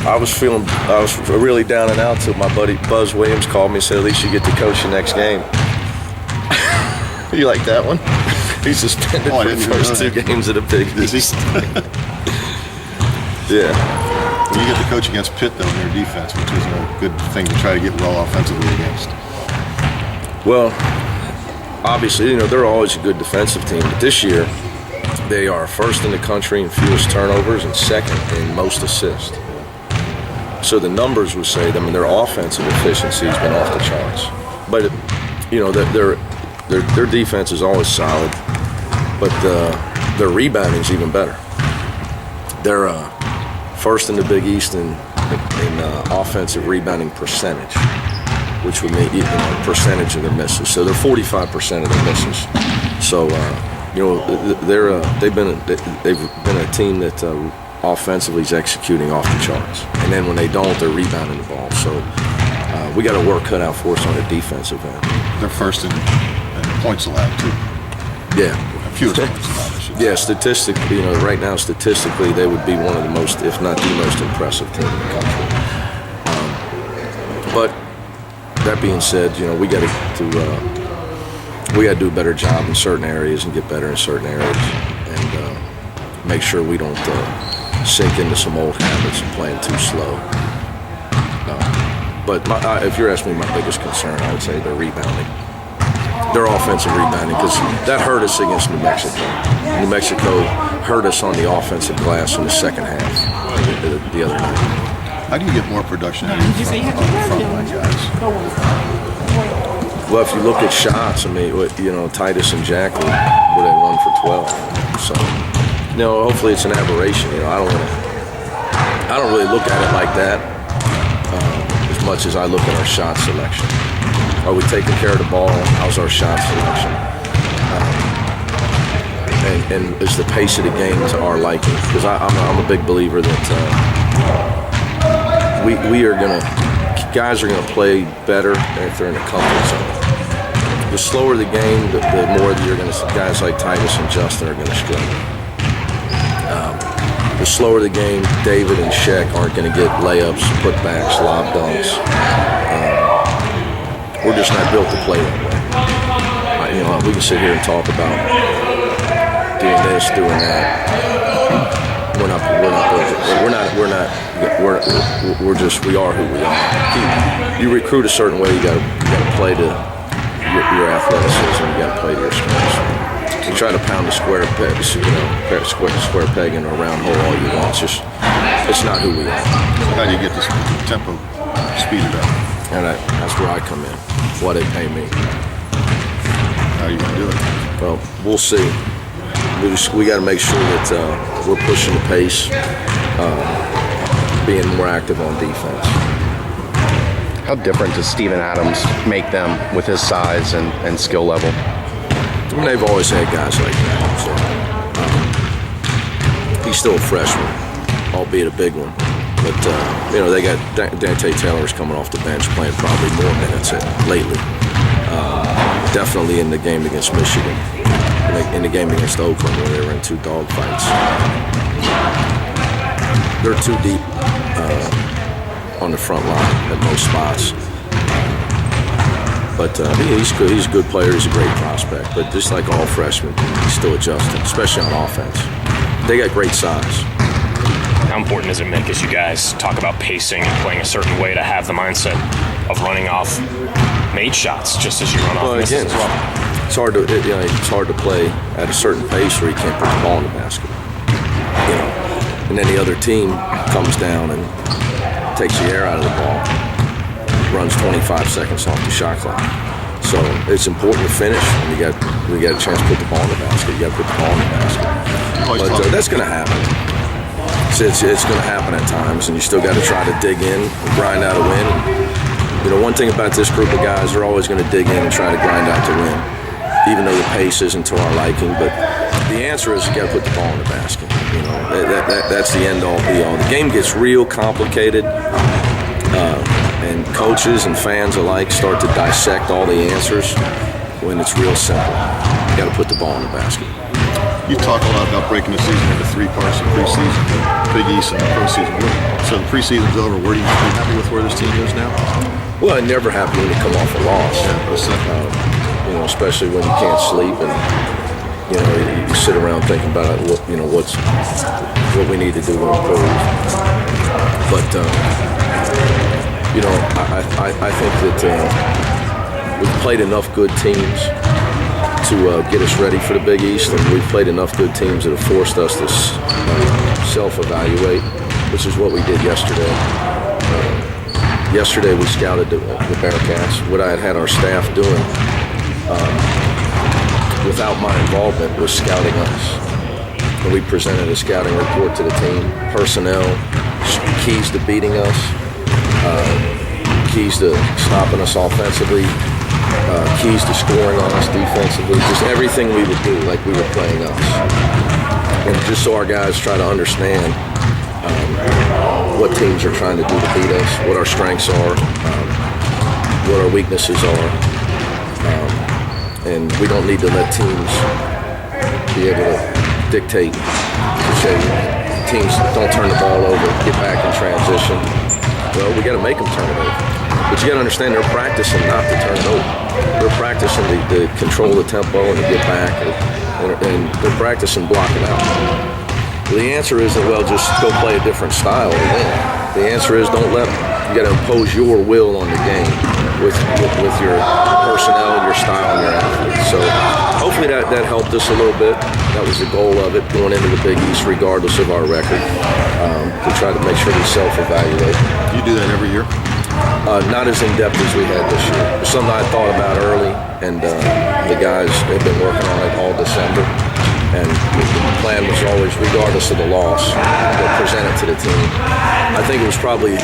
I was really down and out till my buddy Buzz Williams called me and said, at least you get to coach the next game. You like that one? He's suspended for the first 2 games of the Big East. Yeah. Well, you get to coach against Pitt, though, in their defense, which is a good thing to try to get well offensively against. Well, obviously, they're always a good defensive team, but this year they are first in the country in fewest turnovers and second in most assists. So the numbers would say, their offensive efficiency has been off the charts. But their defense is always solid, but their rebounding is even better. They're first in the Big East in offensive rebounding percentage, which would mean percentage of their misses. So they're 45% of their misses. So they've been a team that offensively is executing off the charts, and then when they don't, they're rebounding the ball. So we got a work cut out for us on the defensive end. They're first in points allowed too. Yeah. Fewest points allowed, I should say. Yeah, statistically, right now, statistically, they would be one of the most, if not the most impressive team in the country. But that being said, we got to do a better job in certain areas and get better in certain areas, and make sure we don't sink into some old habits of playing too slow. But if you're asking me my biggest concern, I would say they're rebounding. Their offensive rebounding, because that hurt us against New Mexico. New Mexico hurt us on the offensive glass in the second half the other night. How do you get more production out of the front line guys? Well, if you look at shots, Titus and Jackley, were they 1 for 12? So, hopefully it's an aberration. I don't really look at it like that as much as I look at our shot selection. Are we taking care of the ball? How's our shot selection? And is the pace of the game to our liking? Because I'm a big believer that guys are gonna play better if they're in a comfort zone. The slower the game, the more you're gonna see guys like Titus and Justin are gonna struggle. The slower the game, David and Sheck aren't gonna get layups, putbacks, lob dunks. We're just not built to play that way. We can sit here and talk about doing this, doing that. We are who we are. You recruit a certain way. You got to play to your athleticism. You got to play to your strengths. You try to pound a square peg, square peg in a round hole all you want. It's not who we are. How do you get this tempo speeded up? And that's where I come in. What they pay me. How are you going to do it? Well, we'll see. We got to make sure that we're pushing the pace, being more active on defense. How different does Steven Adams make them with his size and skill level? They've always had guys like that. So, he's still a freshman, albeit a big one. But, they got Dante Taylor's coming off the bench, playing probably more minutes lately. Definitely in the game against Michigan. In the game against Oakland, where they were in 2 dogfights. They're too deep on the front line at most spots. But he's good. He's a good player. He's a great prospect. But just like all freshmen, he's still adjusting, especially on offense. They got great size. How important is it, Mick, as you guys talk about pacing and playing a certain way, to have the mindset of running off made shots just as you run off misses as well? It's hard to play at a certain pace where you can't put the ball in the basket. And then the other team comes down and takes the air out of the ball, runs 25 seconds off the shot clock. So it's important to finish, and we got a chance to put the ball in the basket. You got to put the ball in the basket. But that's going to happen. It's going to happen at times, and you still got to try to dig in and grind out a win. One thing about this group of guys, they're always going to dig in and try to grind out the win, even though the pace isn't to our liking. But the answer is you got to put the ball in the basket. That's the end-all, be-all. The game gets real complicated, and coaches and fans alike start to dissect all the answers when it's real simple. You got to put the ball in the basket. You talk a lot about breaking the season into three parts: the preseason, the Big East, and the postseason. So the preseason's over. Are you happy with where this team is now? Well, I'm never happy when you come off a loss. Yeah, Especially when you can't sleep and you sit around thinking about what we need to do to improve. But I think that we've played enough good teams to get us ready for the Big East, and we've played enough good teams that have forced us to self-evaluate, which is what we did yesterday. Yesterday we scouted the Bearcats. What I had our staff doing without my involvement was scouting us. And we presented a scouting report to the team, personnel, keys to beating us, keys to stopping us offensively, keys to scoring on us defensively, just everything we would do like we were playing us. And just so our guys try to understand what teams are trying to do to beat us, what our strengths are, what our weaknesses are. And we don't need to let teams be able to dictate, to say teams don't turn the ball over, get back in transition. Well, we got to make them turn it over. But you got to understand they're practicing not to turn it over. They're practicing to control the tempo and to get back, and they're practicing blocking out. Well, the answer isn't, well, just go play a different style to win. The answer is don't let them. You got to impose your will on the game with your personnel, your style, and your athletes. So hopefully that helped us a little bit. That was the goal of it, going into the Big East regardless of our record, to try to make sure we self-evaluate. You do that every year? Not as in-depth as we had this year. It's something I thought about early, and the guys have been working on it all December. And the plan was always, regardless of the loss, to present it to the team. I think it was probably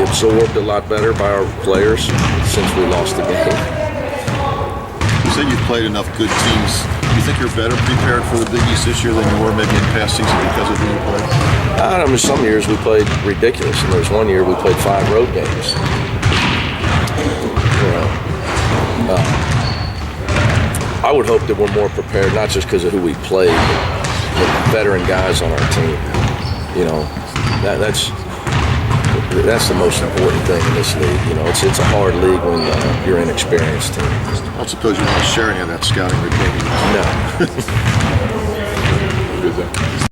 absorbed a lot better by our players since we lost the game. You said you've played enough good teams. Do you think you're better prepared for the Big East this year than you were maybe in past seasons because of who you played? I mean, some years we played ridiculous, and there's one year we played 5 road games. I would hope that we're more prepared, not just because of who we played, but veteran guys on our team. That's the most important thing in this league. It's a hard league when you're an inexperienced team. I don't suppose you want to share any of that scouting report. No. Good then.